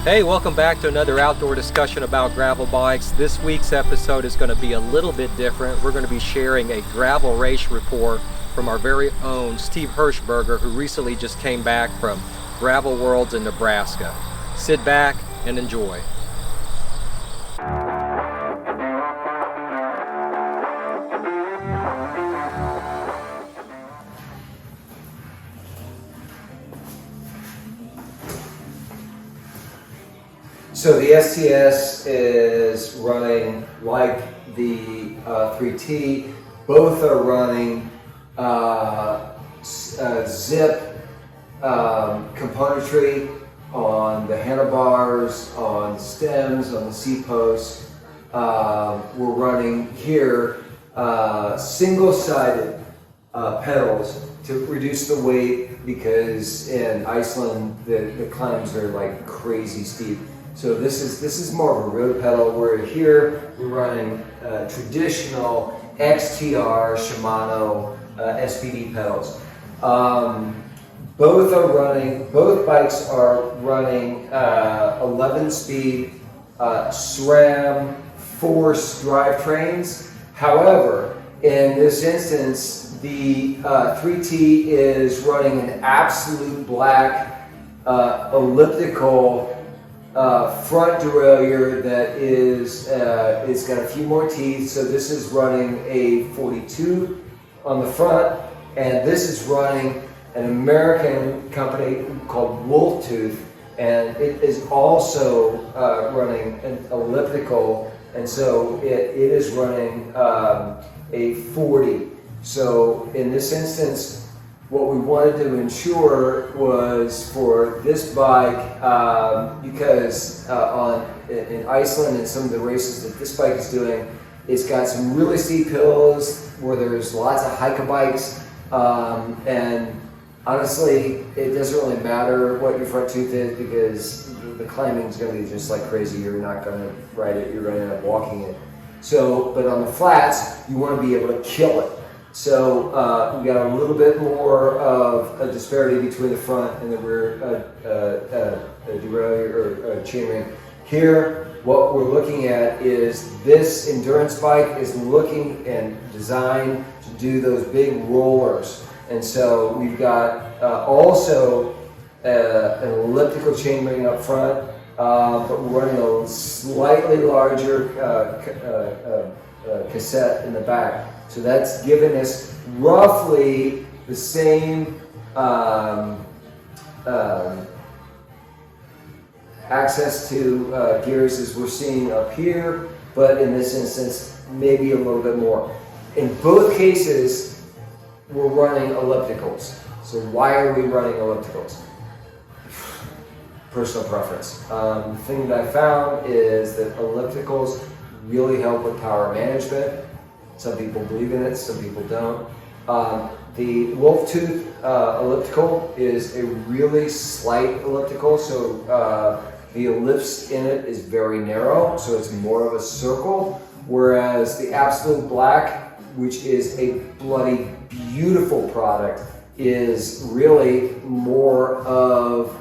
Hey, welcome back to another outdoor discussion about gravel bikes. This week's episode is going to be a little bit different. We're going to be sharing a gravel race report from our very own Steve Hershberger, who recently just came back from Gravel Worlds in Nebraska. Sit back and enjoy. So the STS is running like the 3T. Both are running zip componentry on the handlebars, on the stems, on the seat posts. We're running here single-sided pedals to reduce the weight because in Iceland the climbs are like crazy steep. So this is more of a road pedal, where here we're running traditional XTR Shimano SPD pedals. Both bikes are running 11-speed SRAM force drivetrains. However, in this instance, the 3T is running an absolute black elliptical front derailleur that is it's got a few more teeth. So this is running a 42 on the front, and this is running an American company called Wolf Tooth, and it is also running an elliptical, and so it is running a 40. So in this instance, what we wanted to ensure was for this bike, because in Iceland and some of the races that this bike is doing, it's got some really steep hills where there's lots of hiker bikes, and honestly, it doesn't really matter what your front tooth is, because the climbing is going to be just like crazy. You're not going to ride it, you're going to end up walking it. So, but on the flats, you want to be able to kill it. So we got a little bit more of a disparity between the front and the rear derailleur or chainring. Here, what we're looking at is this endurance bike is looking and designed to do those big rollers. And so we've got also an elliptical chainring up front, but we're running a slightly larger cassette in the back. So that's given us roughly the same access to gears as we're seeing up here, but in this instance, maybe a little bit more. In both cases, we're running ellipticals. So why are we running ellipticals? Personal preference. The thing that I found is that ellipticals really help with power management. Some people believe in it, some people don't. The Wolf Tooth elliptical is a really slight elliptical, so the ellipse in it is very narrow, so it's more of a circle, whereas the Absolute Black, which is a bloody beautiful product, is really more of,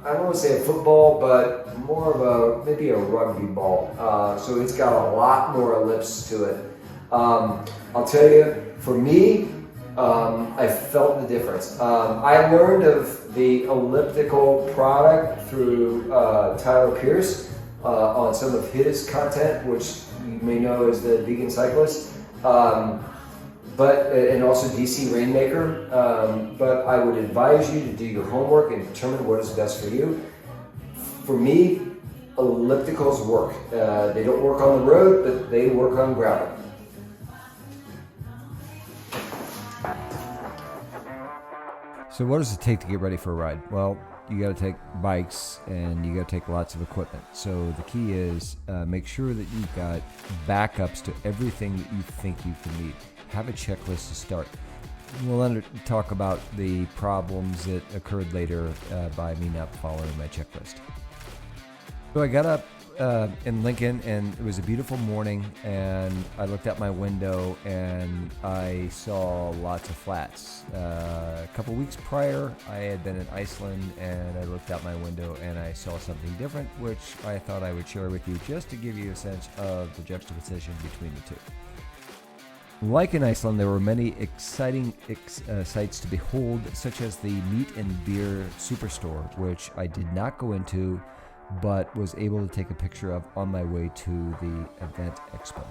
I don't want to say a football, but more of maybe a rugby ball. So it's got a lot more ellipse to it. I'll tell you, for me, I felt the difference. I learned of the elliptical product through Tyler Pierce on some of his content, which you may know as the Vegan Cyclist, and also DC Rainmaker. But I would advise you to do your homework and determine what is best for you. For me, ellipticals work. They don't work on the road, but they work on gravel. So what does it take to get ready for a ride? Well, you got to take bikes and you got to take lots of equipment. So the key is make sure that you've got backups to everything that you think you can need. Have a checklist to start. We'll talk about the problems that occurred later by me not following my checklist. So I got up in Lincoln, and it was a beautiful morning, and I looked out my window and I saw lots of flats. A couple weeks prior, I had been in Iceland, and I looked out my window and I saw something different, which I thought I would share with you just to give you a sense of the juxtaposition between the two. Like in Iceland, there were many exciting sights to behold, such as the meat and beer superstore, which I did not go into, but was able to take a picture of on my way to the event expo.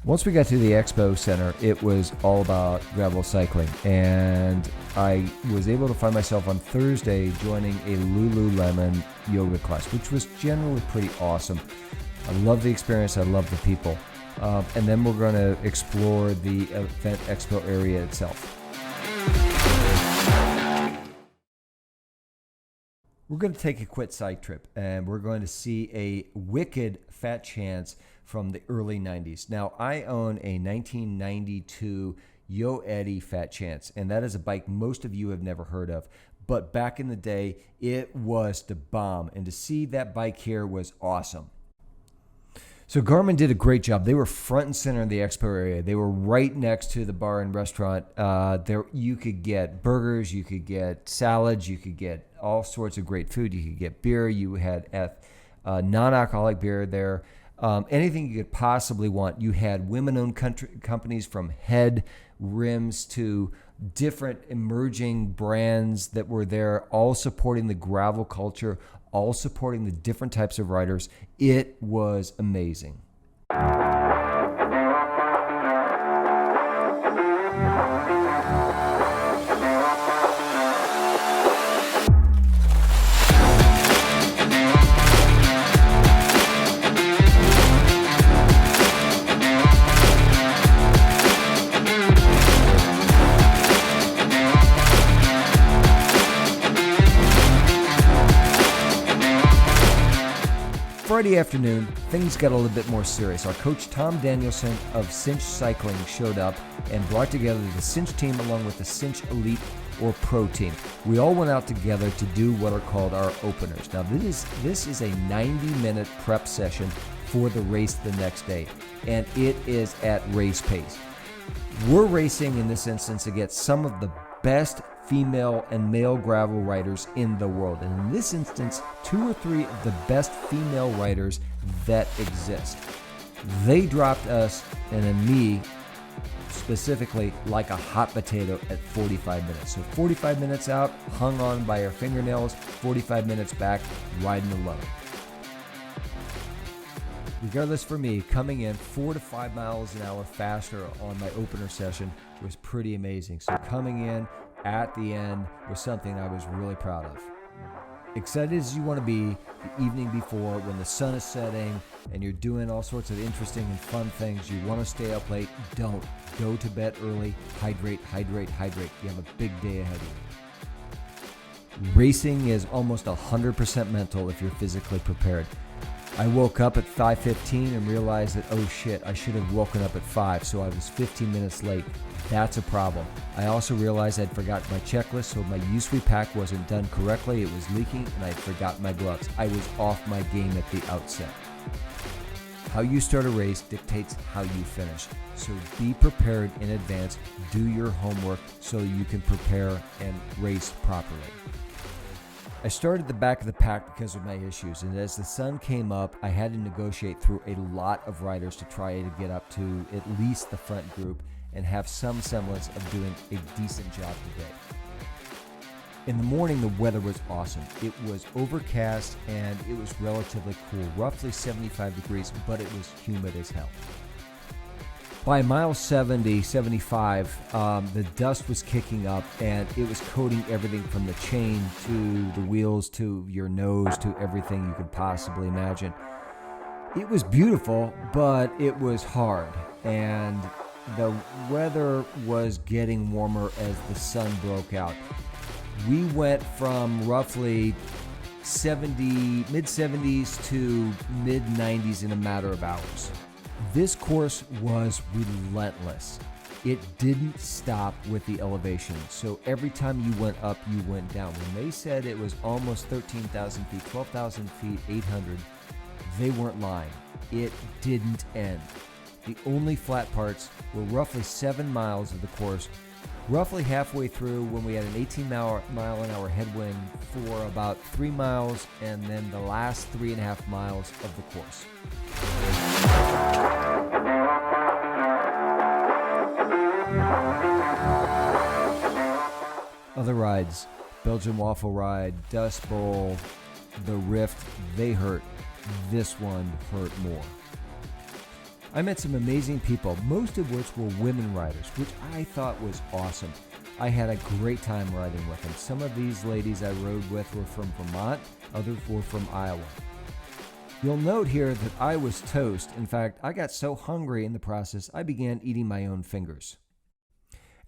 Once we got to the expo center, it was all about gravel cycling, and I was able to find myself on Thursday joining a Lululemon yoga class, which was generally pretty awesome. I love the experience, I love the people. And then we're going to explore the event expo area itself. We're going to take a quick side trip, and we're going to see a wicked fat chance from the early 90s. Now, I own a 1992 Yo Eddie Fat Chance, and that is a bike most of you have never heard of. But back in the day, it was the bomb, and to see that bike here was awesome. So Garmin did a great job. They were front and center in the expo area. They were right next to the bar and restaurant. There you could get burgers, you could get salads, you could get all sorts of great food. You could get beer. You had non-alcoholic beer there. Anything you could possibly want. You had women-owned companies from Head Rims to different emerging brands that were there, all supporting the gravel culture, all supporting the different types of riders. It was amazing. Friday afternoon, things got a little bit more serious. Our coach Tom Danielson of Cinch Cycling showed up and brought together the Cinch team along with the Cinch Elite or Pro team. We all went out together to do what are called our openers. Now this is a 90-minute prep session for the race the next day, and it is at race pace. We're racing in this instance against some of the best female and male gravel riders in the world. And in this instance, 2 or 3 of the best female riders that exist. They dropped us, and then me specifically, like a hot potato at 45 minutes. So 45 minutes out, hung on by our fingernails, 45 minutes back, riding alone. Regardless, for me, coming in 4 to 5 miles an hour faster on my opener session was pretty amazing. So coming in at the end was something I was really proud of. Excited as you want to be the evening before when the sun is setting and you're doing all sorts of interesting and fun things, you want to stay up late, don't. Go to bed early, hydrate, hydrate, hydrate. You have a big day ahead of you. Racing is almost 100% mental if you're physically prepared. I woke up at 5:15 and realized that, oh shit, I should have woken up at 5, so I was 15 minutes late. That's a problem. I also realized I'd forgotten my checklist, so my USWE pack wasn't done correctly, it was leaking, and I'd forgotten my gloves. I was off my game at the outset. How you start a race dictates how you finish. So be prepared in advance, do your homework so you can prepare and race properly. I started at the back of the pack because of my issues, and as the sun came up, I had to negotiate through a lot of riders to try to get up to at least the front group and have some semblance of doing a decent job today. In the morning, the weather was awesome. It was overcast and it was relatively cool, roughly 75 degrees, but it was humid as hell. By mile 70, 75, the dust was kicking up and it was coating everything from the chain to the wheels to your nose to everything you could possibly imagine. It was beautiful, but it was hard, and the weather was getting warmer as the sun broke out. We went from roughly mid-70s to mid-90s in a matter of hours. This course was relentless. it didn't stop with the elevation. So every time you went up, you went down. When they said it was almost 13,000 feet, 12,000 feet, 800, they weren't lying. It didn't end. The only flat parts were roughly 7 miles of the course, roughly halfway through when we had an 18-mile-an-hour headwind for about 3 miles, and then the last 3.5 miles of the course. Other rides, Belgian Waffle Ride, Dust Bowl, the Rift, they hurt. This one hurt more. I met some amazing people, most of which were women riders, which I thought was awesome. I had a great time riding with them. Some of these ladies I rode with were from Vermont, others were from Iowa. You'll note here that I was toast. In fact, I got so hungry in the process, I began eating my own fingers.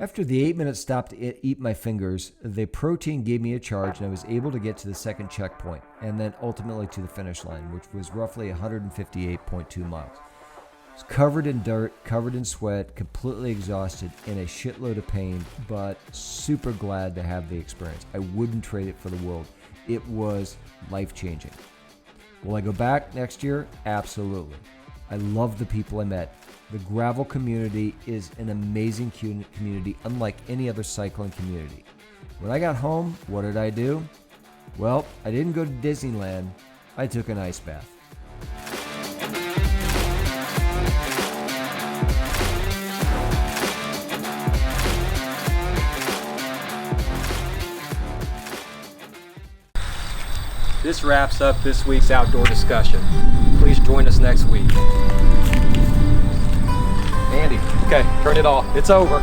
After the 8-minute stop to eat my fingers, the protein gave me a charge and I was able to get to the second checkpoint and then ultimately to the finish line, which was roughly 158.2 miles. I was covered in dirt, covered in sweat, completely exhausted, in a shitload of pain, but super glad to have the experience. I wouldn't trade it for the world. It was life-changing. Will I go back next year? Absolutely. I love the people I met. The gravel community is an amazing community, unlike any other cycling community. When I got home, what did I do? Well, I didn't go to Disneyland. I took an ice bath. This wraps up this week's outdoor discussion. Please join us next week. Andy, okay, turn it off. It's over.